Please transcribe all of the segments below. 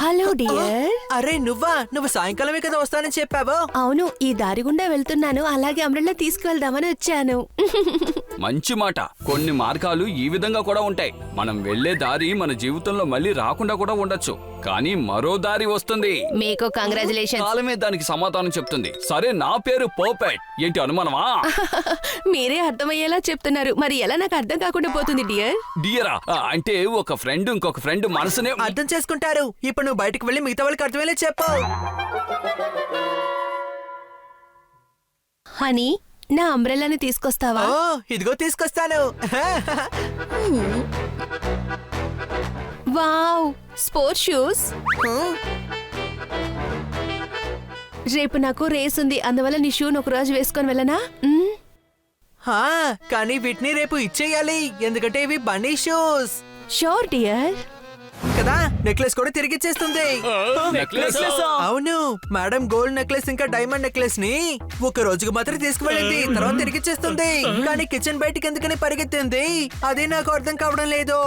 Hello dear. అరే నువ్వు సాయంకాలమే కదా వస్తానని చెప్పావు. అవును, ఈ దారి గుండా వెళ్తున్నాను, అలాగే అంబ్రెల్లా తీసుకువెళ్దామని వచ్చాను. మంచి మాట. కొన్ని మార్గాలు ఈ విధంగా కూడా ఉంటాయి. మనం వెళ్లే దారి మన జీవితంలో మళ్ళీ రాకుండా కూడా ఉండొచ్చు, కానీ మరో దారి వస్తుంది. మీకు కంగ్రాచులేషన్. కాలమే దానికి సమాధానం చెప్తుంది. సరే, నా పేరు పర్ఫెక్ట్. ఏంటి అనుమానమా? మీరే అర్థమయ్యేలా చెప్తున్నారు, మరి ఎలా నాకు అర్థం కాకుండా పోతుంది డియర్? డియరా అంటే ఒక ఫ్రెండ్ ఇంకొక ఫ్రెండ్ మనసునే అర్థం చేసుకుంటారు. ఇప్పుడు నువ్వు బయటకు వెళ్ళి మిగతా వాళ్ళకి అర్థమయ్యేలా చెప్పు. హనీ, నా అంబ్రెల్లాని తీసుకొస్తావా? ఓ, ఇదిగో తీసుకొస్తాను. Wow, sports shoes. రేపు నాకు రేస్ ఉంది, అందువల్ల నీ షూను ఒక రోజు వేసుకొని వెళ్ళనా? కానీ వీటిని రేపు ఇచ్చేయాలి, ఎందుకంటే ఇవి బన్నీ షూస్ షూర్ డియర్. కదా. నెక్లెస్ కూడా తిరిగిచ్చేస్తుంది. అవును, మేడం గోల్డ్ నెక్లెస్ ఇంకా డైమండ్ నెక్లెస్ ని ఒక రోజుకు మాత్రం తీసుకువెళ్ళింది, తర్వాత తిరిగిచ్చేస్తుంది. కానీ కిచెన్ బయటికి ఎందుకని పరిగెత్తింది, అదే నాకు అర్థం కావడం లేదు.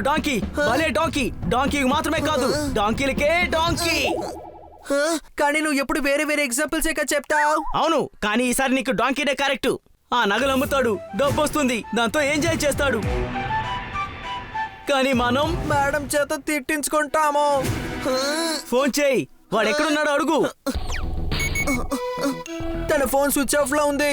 డాంకీ, భలే డాంకీ. డాంకీకి మాత్రమే కాదు, డాంకీలకే డాంకీ. కానీ నువ్వు ఎప్పుడు వేరే వేరే ఎగ్జాంపుల్స్ చెప్తావు. అవును, కానీ ఈసారి నీకు డాంకీనే కరెక్ట్. ఆ నగలు అమ్ముతాడు, డబ్బు వస్తుంది, దాంతో ఎంజాయ్ చేస్తాడు. కానీ మనం మేడం చేత తిట్టించుకుంటాము. ఫోన్ చేయి, వాడు ఎక్కడున్నాడో అడుగు. తన ఫోన్ స్విచ్ ఆఫ్ లో ఉంది.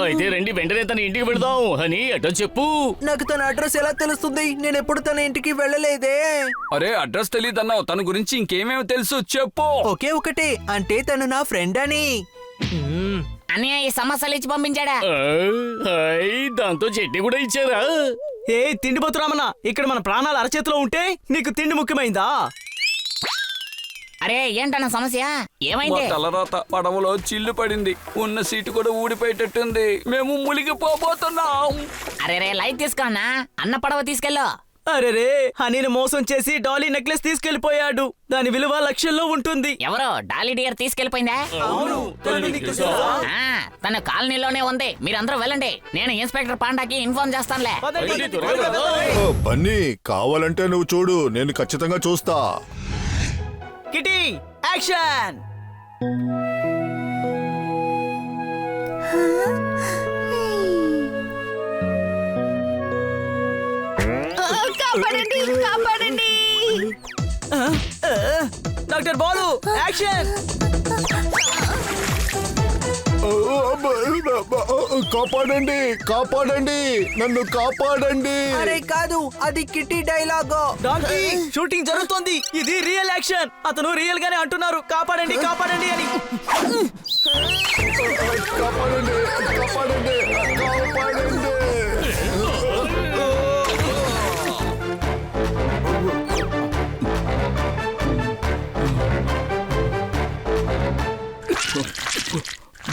అయితే రండి, వెంటనే తన ఇంటికి వెళదాం అని అడ్రస్ చెప్పు. నాకు తన అడ్రస్ ఎలా తెలుస్తుంది? నేను ఎప్పుడు తన ఇంటికి వెళ్ళలేదే. అరే, అడ్రస్ తెలియదన్నావు, తన గురించి ఇంకేమేమి తెలుసు చెప్పు. ఒకే ఒకటే, అంటే తను నా ఫ్రెండ్ అని. అన్నయ్య ఈ సమస్యలు ఇచ్చి పంపించాడా? దాంతో చట్నీ కూడా ఇచ్చారా? ఏ తిండిపోతురామన్నా, ఇక్కడ మన ప్రాణాలు అరచేతిలో ఉంటే నీకు తిండి ముఖ్యమైందా? అరే ఏంటన్న సమస్య, ఏమైంది? తలరాత పడవలో చిల్లు పడింది, ఉన్న సీటు కూడా ఊడిపోయేటట్టుంది. మేము మునిగిపోబోతున్నాం. అరే రే, లైట్ తీసుకోన్నా, అన్న పడవ తీసుకెళ్ళు. అరే రే, హనీని మోసం చేసి డాలీ నెక్లెస్ తీసుకెళ్లిపోయాడు. దాని విలువ లక్షల్లో ఉంటుంది. ఎవరో డాలీ డియర్ తీసుకెళ్లిపోయిందా? తన కాలనీలోనే ఉంది, మీరందరూ వెళ్ళండి. నేను ఇన్స్పెక్టర్ పాండాకి ఇన్ఫార్మ్ చేస్తానులే. బన్నీ, కావాలంటే నువ్వు చూడు, నేను ఖచ్చితంగా చూస్తా. Kitty, action! కాపాడండి, కాపాడండి. Doctor Balu, action! కాపాడండి, కాపాడండి, నన్ను కాపాడండి. అరే కాదు, అది కిట్టి డైలాగ్. డాంకీ, షూటింగ్ జరుగుతోంది, ఇది రియల్ యాక్షన్. అతను రియల్ గానే అంటున్నారు కాపాడండి, కాపాడండి అని. కాపాడండి, కాపాడండి, కాపాడండి.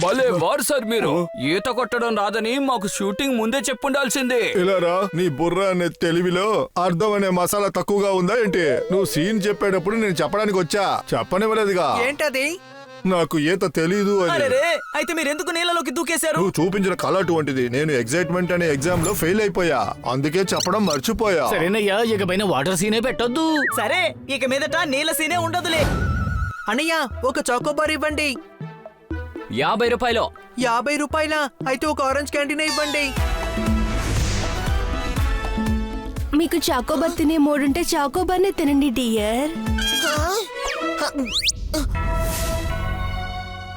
భలే వారు సార్ మీరు. ఈత కొట్టడం రాదని మాకు షూటింగ్ ముందే చెప్పుండాల్సిందే. ఇలారా, నీ బుర్ర అనే తెలివిలో అర్థం అనే మసాలా తక్కువగా ఉందా ఏంటి? నువ్వు సీన్ చెప్పేటప్పుడు నేను చెప్పడానికి వచ్చా, చెప్పనివ్వలేదుగా. ఏంటది? నాకు ఈత తెలీదు అని. అరే రే, అయితే మీరు ఎందుకు నీళ్ళలోకి దూకేశారు? నువ్వు చూపించిన కళ అటువంటిది. నేను ఎగ్జైట్మెంట్ అనే ఎగ్జామ్ లో ఫెయిల్ అయిపోయా, అందుకే చెప్పడం మర్చిపోయా. సరేనయ్యా, ఇకపైన వాటర్ సీనే పెట్టొద్దు. సరే, ఇక మీదట నీళ్ళ సీనే ఉండదులే. అన్నయ్య, ఒక చాకోబార్ ఇవ్వండి. 50 రూపాయలు. 50 రూపాయల? అయితే ఒక ఆరెంజ్ క్యాంటీన్ ఇవ్వండి. మీకు చాకోబార్ తినే మూడుంటే చాకోబార్నే తినండి డియర్.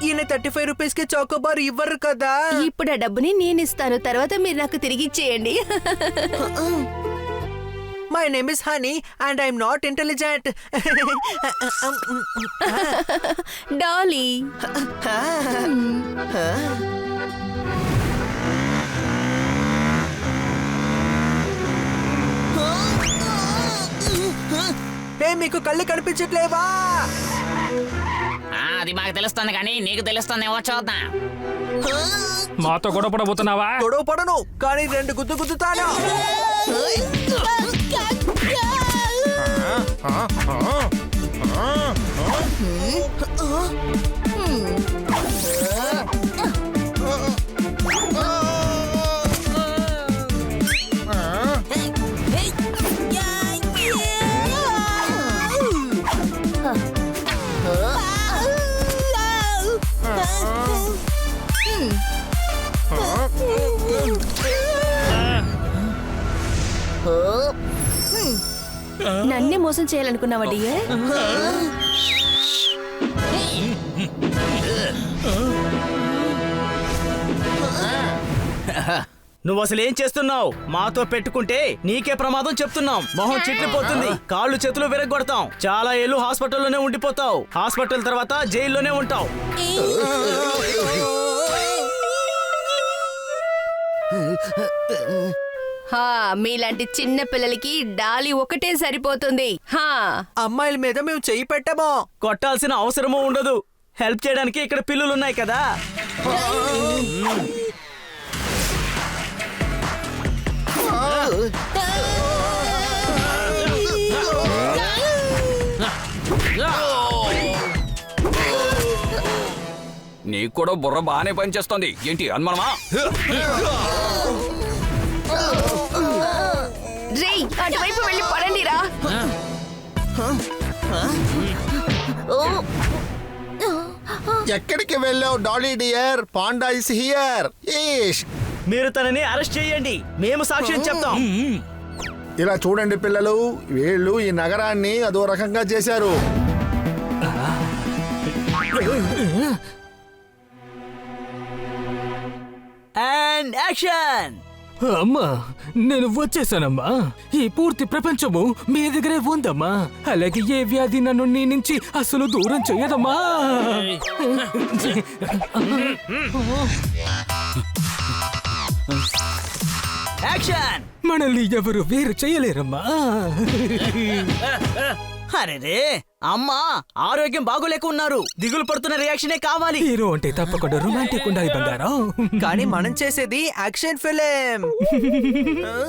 ఈయన 35 రూపీస్ కి చాకోబార్ ఇవ్వరు కదా. ఇప్పుడు ఆ డబ్బుని నేను ఇస్తాను, తర్వాత మీరు నాకు తిరిగి ఇచ్చేయండి. My name is Honey and I'm not intelligent. Dolly. మీకు కళ్ళు కనిపించట్లేవా? అది మాకు తెలుస్తుంది, కానీ నీకు తెలుస్తుందేమో చూద్దాం. మాతో గొడవ పడబోతున్నావా? గొడవ పడను, కానీ 2 గుద్దు గుద్దుతాను. నన్నే మోసం చేయాలనుకున్నావా డియర్? నువ్వు అసలు ఏం చేస్తున్నావు? మాతో పెట్టుకుంటే నీకే ప్రమాదం చెప్తున్నాం. మొహం చిట్లిపోతుంది, కాళ్ళు చేతులు విరగొడతాం. చాలా ఏళ్ళు హాస్పిటల్లోనే ఉండిపోతావు. హాస్పిటల్ తర్వాత జైల్లోనే ఉంటావు. మీలాంటి చిన్న పిల్లలకి డాలీ ఒకటే సరిపోతుంది. అమ్మాయిల మీద మేము చెయ్యి పెట్టమో. కొట్టాల్సిన అవసరమూ ఉండదు. హెల్ప్ చేయడానికి ఇక్కడ పిల్లులున్నాయి కదా. నీకు కూడా బుర్ర బాగానే పనిచేస్తోంది ఏంటి అనుమానమా? రేయ్, అటువైపు వెళ్ళి పడండిరా. ఎక్కడికి వెళ్ళావు Dolly dear? Panda is here. మీరు తనని అరెస్ట్ చేయండి, మేము సాక్ష్యం చెప్తాం. ఇలా చూడండి పిల్లలు, వీళ్ళు ఈ నగరాన్ని అదో రకంగా చేశారు. And action. అమ్మా, నేను వచ్చేసానమ్మా. ఈ పూర్తి ప్రపంచము మీ దగ్గరే ఉందమ్మా. అలాగే ఏ వ్యాధి నన్ను నీ నుంచి అసలు దూరం చెయ్యదమ్మా. యాక్షన్. మనల్ని ఎవరు వేరు చేయలేరమ్మా. అరే అమ్మా, ఆరోగ్యం బాగోలేక ఉన్నారు. దిగులు పడుతున్న రియాక్షనే కావాలి. హీరో అంటే తప్పకుండా రొమాంటిక్ ఉండాలి బంగారం. కానీ మనం చేసేది యాక్షన్ ఫిలిం.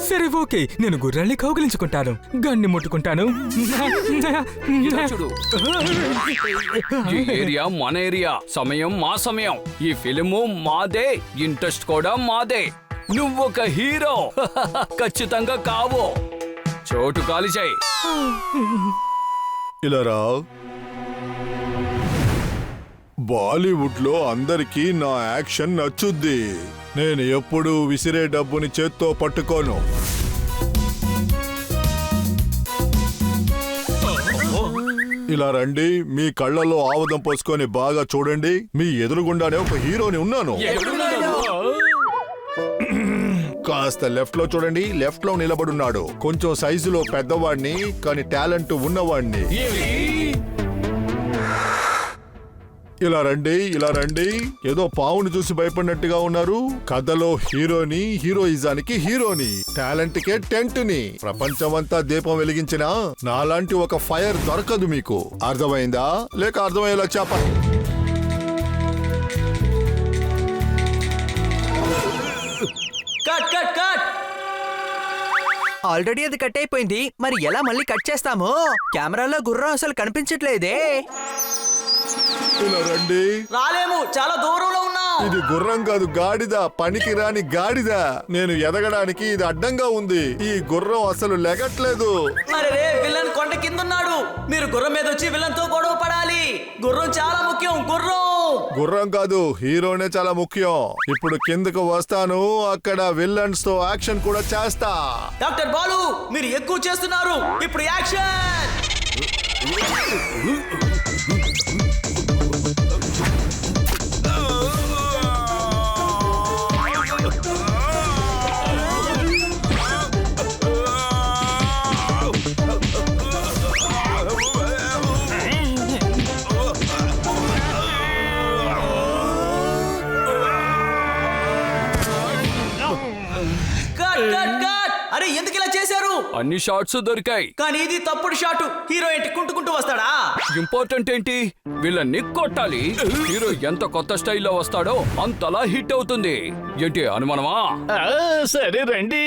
సరే ఓకే, నేను గుర్రాల్ని కౌగిలించుకుంటాను, గన్ని ముట్టుకుంటాను. ఇలా చూడు, ఈ ఏరియా మన ఏరియా, సమయం మా సమయం. ఈ ఫిలిము మాదే, ఇంట్రెస్ట్ కూడా మాదే. నువ్వొక హీరో ఖచ్చితంగా కావు. చోటు ఖాళీ చేయి. ఇలా రా. బాలీవుడ్ లో అందరికీ నా యాక్షన్ నచ్చుద్ది. నేను ఎప్పుడూ విసిరే డబ్బుని చేత్తో పట్టుకోను. ఇలా రండి, మీ కళ్ళలో ఆవదం పోసుకొని బాగా చూడండి. మీ ఎదురుగుండానే ఒక హీరోని ఉన్నాను. కాస్త లెఫ్ట్ లో చూడండి, లెఫ్ట్ లో నిలబడున్నాడు. కొంచెం సైజులో పెద్దవాడిని, కానీ టాలెంట్ ఉన్నవాడిని. ఇలా రండి, ఇలా రండి. ఏదో పావుని చూసి భయపడినట్టుగా ఉన్నారు. కథలో హీరోని, హీరోయిజానికి హీరోని, టాలెంట్ కే టెంట్ ని. ప్రపంచమంతా దీపం వెలిగించినా నాలాంటి ఒక ఫైర్ దొరకదు మీకు. అర్థమైందా? లేక అర్థమయ్యేలా చెప్పండి. Cut cut cut. ఆల్రెడీ అది కట్ అయిపోయింది, మరి ఎలా మళ్ళీ కట్ చేస్తాము? కెమెరాలో గుర్రం అసలు కనిపించట్లేదే. ఇలా రండి. రాలేము, చాలా దూరంలో ఉన్నాం. ఇది గుర్రం కాదు, గాడిద. పనికి రాని గాడిద. నేను ఎదగడానికి ఇది అడ్డంగా ఉంది. ఈ గుర్రం అసలు లెగట్లేదు. అరే విలన్ కొండ కింద ఉన్నాడు. మీరు గుర్రం మీద వచ్చి విలన్ తో గొడవ పడాలి. గుర్రం చాలా ముఖ్యం. గుర్రం కాదు, హీరోనే చాలా ముఖ్యం. ఇప్పుడు కిందకు వస్తాను, అక్కడ విలన్స్ తో యాక్షన్ కూడా చేస్తా. డాక్టర్ బాలు, మీరు ఎక్కువ చేస్తున్నారు. ఇప్పుడు యాక్షన్. అరే ఎందుకు ఇలా చేశారు? అన్ని షాట్స్ దొరికాయి, కానీ ఇది తప్పుడు షాట్. హీరో ఏంటి కుంటుకుంటూ వస్తాడా? ఇంపార్టెంట్ ఏంటి, వీళ్ళని కొట్టాలి. హీరో ఎంత కొత్త స్టైల్లో వస్తాడో అంతలా హిట్ అవుతుంది. ఏంటి అనుమానమా? సరే రండి,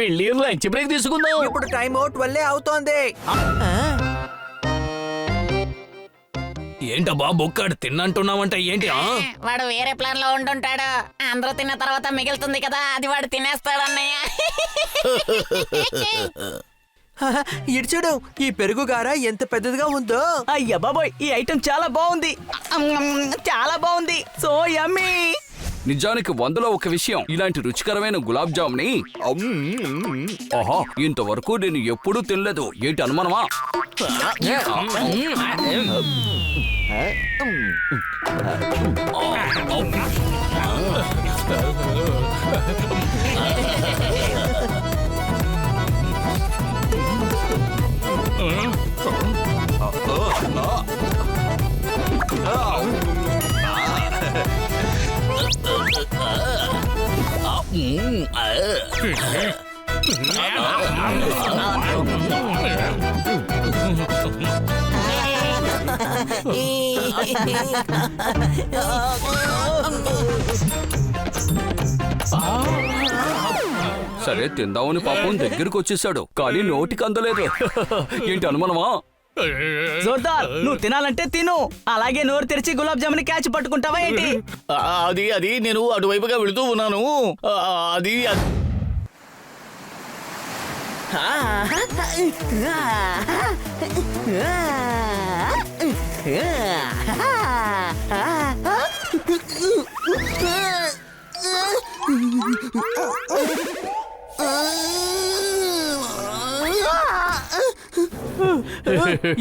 వెళ్ళి లంచ్ బ్రేక్ తీసుకుందాం. ఇప్పుడు టైం అవుట్ వల్లే అవుతోంది. ఏంటబ్బా బొక్కాడు తిన్నంటున్నావంట ఏంటి? వాడు వేరే ప్లాన్ లో ఉండుంటాడు. అందరూ తిన్న తర్వాత మిగులుతుంది కదా, అది వాడు తినేస్తాడు అన్నయ్య. ఇటు చూడు, ఈ పెరుగు గార ఎంత పెద్దదిగా ఉందో. అయ్యా బాబోయ్, ఈ ఐటెం చాలా బాగుంది. చాలా బాగుంది. So yummy. నిజానికి 100లో ఒక విషయం, ఇలాంటి రుచికరమైన గులాబ్ జామ్ ని ఆహా ఇంతవరకు నేను ఎప్పుడూ తినలేదు. ఏంటి అనుమానమా? సరే తిందామని పాపం దగ్గరకు వచ్చేసాడు, కానీ నోటికి అందలేదు. ఏంటి అనుమానమా? జోర్దార్, నువ్వు తినాలంటే తిను, అలాగే నోరు తెరిచి గులాబ్ జామున్ క్యాచ్ పట్టుకుంటావా ఏంటి? అది నేను అటువైపుగా వెళుతూ ఉన్నాను. అది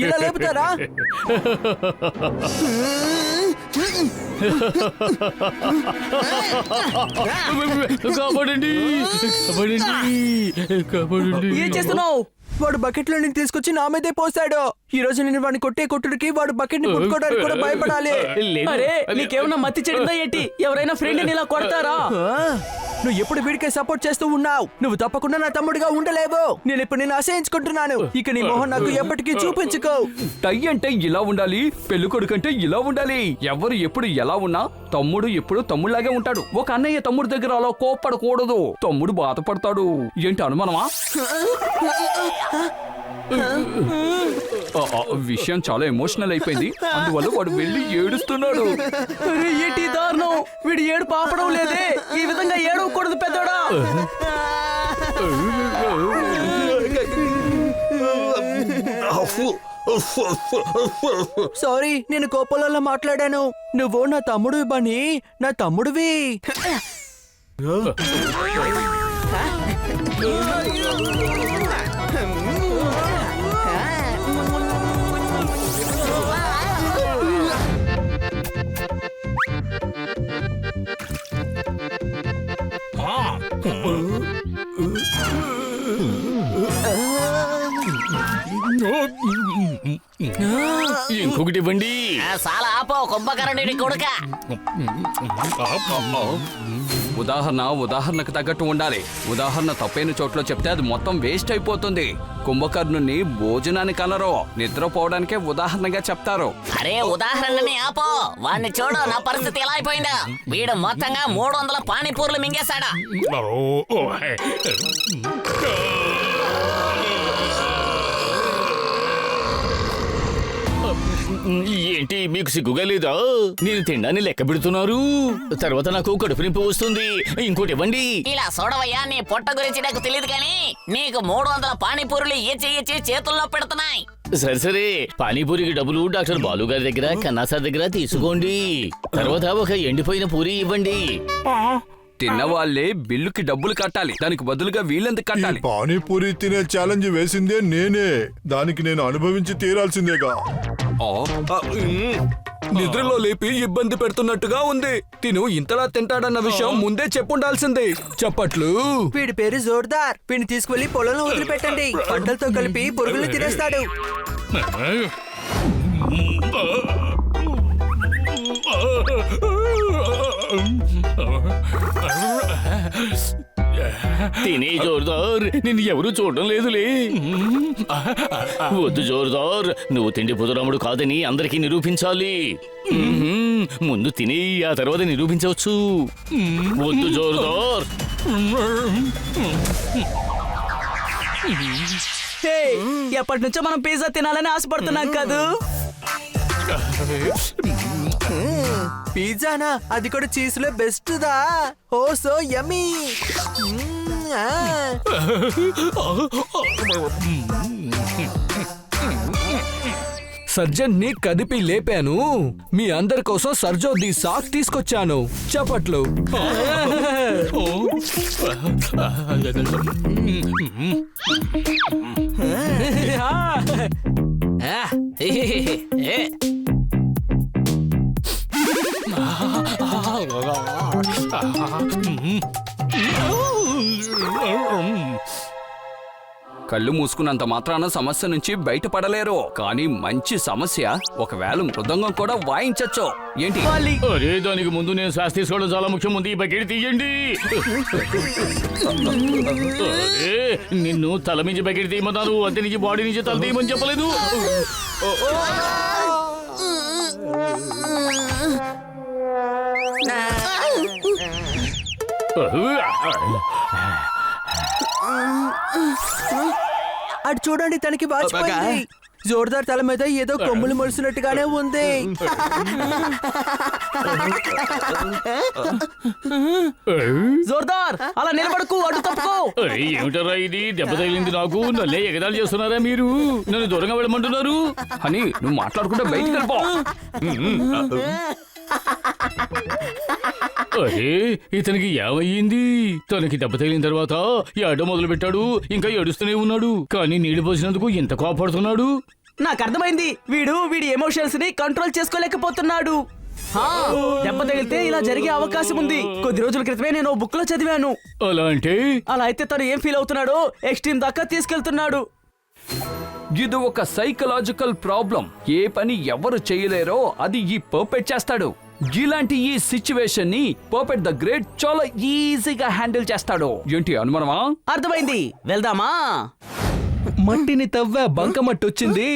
ఇలా లేపుతారా? కాపాడండి, కాపాడండి. ఏం చేస్తున్నావు? వాడు బకెట్ లో నేను తీసుకొచ్చి నా మీదే పోసాడు. ఈ రోజు నేను వాడిని కొట్టే కొట్టుడికి వాడు బకెట్ ని పుట్టుకోవడానికి కూడా భయపడాలి. లేదు. అరే నీకేమన్నా మత్తి చెడిందా ఏంటి? ఎవరైనా ఫ్రెండ్ ఇలా కొడతారా? నువ్వు ఎప్పుడు వీడికే సపోర్ట్ చేస్తూ ఉన్నావు. నువ్వు తప్పకుండా నా తమ్ముడిగా ఉండలేవు. నేను ఇప్పుడు నిన్ను అసహించుకుంటున్నాను. ఇక నీ మొహం నాకు ఎప్పటికీ చూపించుకో. టై అంటే ఇలా ఉండాలి, పెళ్లి కొడుకు అంటే ఇలా ఉండాలి. ఎవరు ఎప్పుడు ఎలా ఉన్నా తమ్ముడు ఎప్పుడు తమ్ముళ్లాగే ఉంటాడు. ఒక అన్నయ్య తమ్ముడు దగ్గర అలా కోప్పడకూడదు, తమ్ముడు బాధపడతాడు. ఏంటి అనుమానమా? విషయం చాలా ఎమోషనల్ అయిపోయింది, అందువల్ల వాడు వెళ్ళి ఏడుస్తున్నాడు. అరే ఏంటి దారుణం, వీడు ఏడు పాపడం లేదే. ఈ విధంగా ఏడవకూడదు పెద్దోడా. సారీ, నేను కోపంలో మాట్లాడాను. నువ్వు నా తమ్ముడు బని, నా తమ్ముడివి. ఇంకొకటి ఇవ్వండి. చాలా ఆపో కుంభకర్ణుడి కొడుక. ఉదాహరణకు తగ్గట్టు ఉండాలి. ఉదాహరణ తప్పైన చోట్ల చెప్తే అది మొత్తం వేస్ట్ అయిపోతుంది. కుంభకర్ణుని భోజనానికి అనరు, నిద్రపోవడానికే ఉదాహరణగా చెప్తారు. అరే ఉదాహరణని ఆపో. వాడిని చూడు, నా పరిస్థితి ఎలా అయిపోయిందా. వీడు మొత్తంగా 300 పానీపూర్లు మింగేశాడా. ఏంటి మీకు సిగ్గుగా లేదా? నేను తిండాన్ని లెక్క పెడుతున్నారు, తర్వాత నాకు కడుపు నింపు వస్తుంది. ఇంకోటి ఇవ్వండి. ఇలా చూడవయ్యా, నీ పొట్ట గురించి నాకు తెలియదు కానీ నీకు 300 పానీపూరులు ఇచ్చి చేతుల్లో పెడుతున్నాయి. సరే పానీపూరికి డబ్బులు డాక్టర్ బాలు గారి దగ్గర, కన్నా సార్ దగ్గర తీసుకోండి. తర్వాత ఒక ఎండిపోయిన పూరి ఇవ్వండి. తిన్నవాళ్లే బిల్లుకి డబ్బులు కట్టాలి, దానికి బదులుగా వీళ్ళెందుకు కట్టాలి? పానీపూరి తినే ఛాలెంజ్ వేసిందే నేనే, దానికి నేను అనుభవించి తీరాల్సిందేగా. నిద్రలో లేపి ఇబ్బంది పెడుతున్నట్టుగా ఉంది. తిను ఇంతలా తింటాడన్న విషయం ముందే చెప్పుండాల్సిందే. చప్పట్లు. వీడి పేరు జోర్దార్. వీడిని తీసుకువెళ్లి పొలంలో వదిలిపెట్టండి. పంటలతో కలిపి పురుగులు తినేస్తాడు. తినే జోర్దార్, నిన్ను ఎవరు చూడడం లేదులే. వద్దు జోర్దార్, నువ్వు తిండి పుదురాముడు కాదని అందరికీ నిరూపించాలి. ముందు తిని ఆ తర్వాత నిరూపించవచ్చు. వద్దు జోర్దార్. ఎప్పటి నుంచో మనం పిజ్జా తినాలని ఆశపడుతున్నాం కాదు. పిజ్జానా? అది కూడా చీజ్ లో బెస్ట్ దా. ఓ సో యమ్మీ. సర్జన్ ని కదిపి లేపాను. మీ అందరి కోసం సర్జో ది సాక్ తీసుకొచ్చాను. చప్పట్లు. కళ్ళు మూసుకున్నంత మాత్రాన సమస్య నుంచి బయటపడలేరు. కానీ మంచి సమస్య, ఒకవేళ మృదంగం కూడా వాయించచ్చు. ఏంటి? అరే దానికి ముందు నేను శ్వాస తీసుకోవడం చాలా ముఖ్యం. ముందు ఈ బకెట్ తీయండి. అరే నిన్ను తల నుంచి బకెట్ తీయమన్నారు, అంతే నుంచి బాడీ నుంచి తల తీయమని చెప్పలేదు. అటు చూడండి, తనకి వాచిపోయింది. జోర్దార్ తల మీద ఏదో కొమ్ములు మొలిసినట్టుగానే ఉంది. జోర్దార్ అలా నిలబడకు, అడ్డు తప్పుకో. ఏమిటరా ఇది? దెబ్బ తగిలింది నాకు. నన్నే ఎగదాలు చేస్తున్నారా మీరు? నన్ను దూరంగా వెళ్ళమంటున్నారు. అని నువ్వు మాట్లాడుకుంటే బయటికి వెళ్ళిపో. అరే ఇతనికి ఏమయ్యింది? తనకి దెబ్బ తగిలిన తర్వాత ఏడో మొదలు పెట్టాడు. ఇంకా ఏడుస్తూనే ఉన్నాడు. కానీ నీళ్లు పోసినందుకు ఎంత కోపడుతున్నాడు. నాకు అర్థమైంది. వీడి ఎమోషన్స్ ని కంట్రోల్ చేసుకోలేకపోతున్నాడు. దెబ్బ తగిలితే ఇలా జరిగే అవకాశం ఉంది. కొద్ది రోజుల క్రితమే నేను బుక్ లో చదివాను. అలా అంటే? అలా అయితే తను ఏం ఫీల్ అవుతున్నాడో ఎక్స్ట్రీమ్ దాకా తీసుకెళ్తున్నాడు. ఇది ఒక సైకలాజికల్ ప్రాబ్లం. ఏ పని ఎవరు చేయలేరో అది ఈ పర్పెట్ చేస్తాడు. ఇలాంటి ఈ సిచ్యువేషన్ ని పర్పెట్ ద గ్రేట్ చాలా ఈజీగా హ్యాండిల్ చేస్తాడు. ఏంటి అనుమానమా? అర్థమైంది, వెళ్దామా? మట్టిని తవ్వా బంకమట్టి వచ్చింది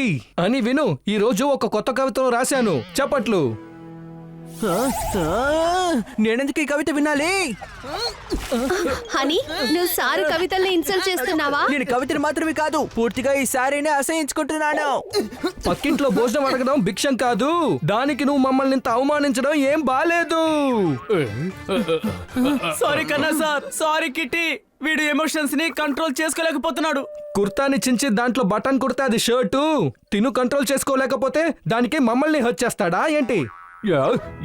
అని విను. ఈ రోజు ఒక కొత్త కవితను రాశాను. చప్పట్లు. నేనెందుకు ఈ కవిత వినాలి? హనీ, నువ్వు సారు కవితల్ని ఇన్సల్ట్ చేస్తున్నావా? నేను కవితను మాత్రమే కాదు, పూర్తిగా ఈ సారీని అసహించుకుంటున్నాను. పక్కింట్లో భోజనం అడగడం భిక్షం కాదు. దానికి నువ్వు మమ్మల్ని ఇంత అవమానించడం ఏం బాలేదు. సారీ కన్నా సార్, సారీ కిట్టి. వీడు ఎమోషన్స్ ని కంట్రోల్ చేసుకోలేకపోతున్నాడు. కుర్తాని చించి దాంట్లో బటన్ కుర్తా అది షర్టు. తిను కంట్రోల్ చేసుకోలేకపోతే దానికి మమ్మల్ని హర్ట్ చేస్తాడా ఏంటి?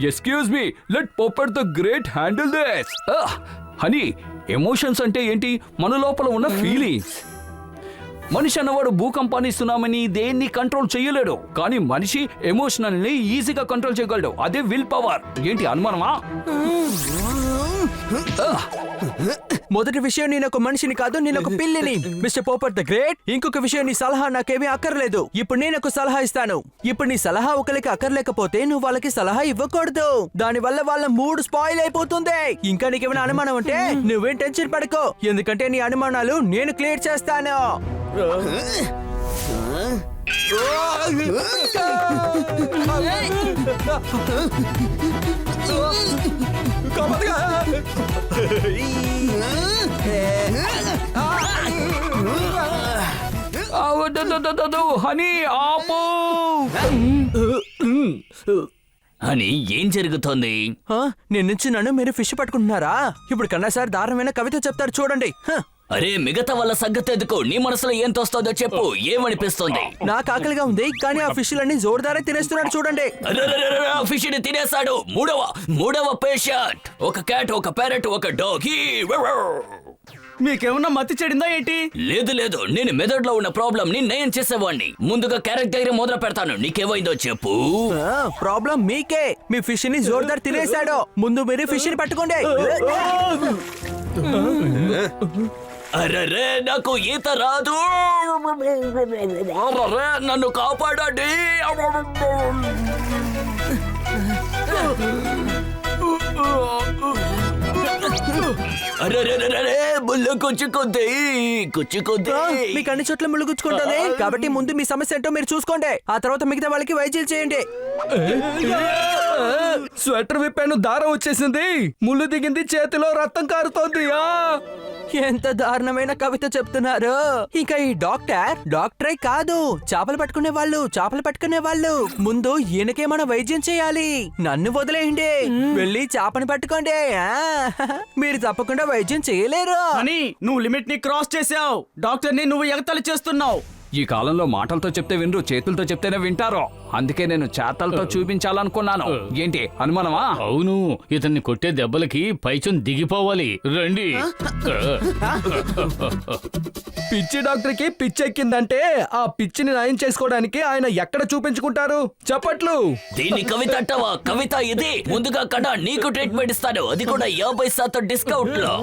Excuse me, let Popper the great handle this. Honey, emotions అంటే ఏంటి? మన లోపల ఉన్న ఫీలింగ్స్. మనిషి అన్నవాడు భూకంపాన్ని, సునామీని దేన్ని కంట్రోల్ చేయలేడు. కానీ మనిషి ఎమోషనల్ ని ఈజీగా కంట్రోల్ చేయగలడు. అదే విల్ పవర్. ఏంటి అనుమానమా? మొదటి విషయం, నేను ఒక మనిషిని కాదు, నేను ఒక పిల్లిని. Mister Popper the great. ఇంకొక విషయం, నీ సలహా నాకేమీ అక్కర్లేదు. ఇప్పుడు నేను ఒక సలహా ఇస్తాను. ఇప్పుడు నీ సలహా ఒకరికి అక్కర్లేకపోతే నువ్వు వాళ్ళకి సలహా ఇవ్వకూడదు. దాని వల్ల వాళ్ళ మూడ్ స్పాయిల్ అయిపోతుంది. ఇంకా నీకేమైనా అనుమానం ఉంటే నువ్వేం టెన్షన్ పడకో, ఎందుకంటే నీ అనుమానాలు నేను క్లియర్ చేస్తాను. హనీ ఆపు. అని ఏం జరుగుతోంది? నేను నుంచున్నాను, మీరు ఫిష్ పట్టుకుంటున్నారా? ఇప్పుడు కన్నా సార్ దారుణమైన కవిత చెప్తారు, చూడండి. అరే మిగతా వాళ్ళ సంగతి ఎందుకు? నీ మనసులో ఏం తోస్తుందో చెప్పు. ఏమనిపిస్తుంది? నాకు ఆకలిగా ఉంది, కానీ ఆ ఫిష్లన్నీ జోరుదారే తినేస్తున్నాడు, చూడండి. ఫిష్ ని తినేశాడు. మూడవ పేషెంట్. ఒక క్యాట్, ఒక ప్యారెట్, ఒక డాగ్. మీకేమన్నా మతి చెడిందా ఏంటి? లేదు, నేను మెదడులో ఉన్న ప్రాబ్లం ని నయం చేసేవాడిని. ముందుగా క్యారెట్ దగ్గర మొదలు పెడతాను. నీకేమైందో చెప్పు. ప్రాబ్లం మీకే. మీ ఫిష్ ని జోరుదార్ తినేశాడు. ముందు మీరు ఫిష్ ని పట్టుకోండి. అరే నాకు ఈత రాదు. అరే నన్ను కాపాడండి. అరే ముళ్ళు కుచ్చుకుంది. మీకు అన్ని చోట్ల ముళ్ళు గుచ్చుకుంటుంది. కాబట్టి ముందు మీ సమస్య ఏంటో మీరు చూసుకోండి. ఆ తర్వాత మిగతా వాళ్ళకి వైద్యం చేయండి. స్వెటర్ విప్పాను, దారం వచ్చేసింది. ముళ్ళు దిగింది, చేతిలో రక్తం కారుతోంది. ఎంత దారుణమైన కవిత చెప్తున్నారు. ఇంకా ఈ డాక్టరే కాదు, చేపలు పట్టుకునే వాళ్ళు. ముందు ఈయనకే మనం వైద్యం చేయాలి. నన్ను వదిలేయండి, వెళ్ళి చేపని పట్టుకోండి. మీరు తప్పకుండా వైద్యం చేయలేరు. అని నువ్వు లిమిట్ ని క్రాస్ చేసావు. డాక్టర్ ని నువ్వు ఎగతాళి చేస్తున్నావు. ఈ కాలంలో మాటలతో చెప్తే వినరు, చేతులతో చెప్తేనే వింటారు. అందుకే నేను చేతలతో చూపించాలనుకున్నాను. ఏంటి అనుమానమా? అవును, ఇతన్ని కొట్టే దెబ్బలకి పైచం దిగిపోవాలి. రండి. పిచ్చి డాక్టర్ కి పిచ్చెక్కిందంటే ఆ పిచ్చిని నయం చేసుకోవడానికి ఆయన ఎక్కడ చూపించుకుంటారు? చప్పట్లు. దీన్ని కవిత అంటావా? కవిత ఇది. ముందుగా కడ నీకు ట్రీట్మెంట్ ఇస్తాను, అది కూడా 50% డిస్కౌంట్ లో.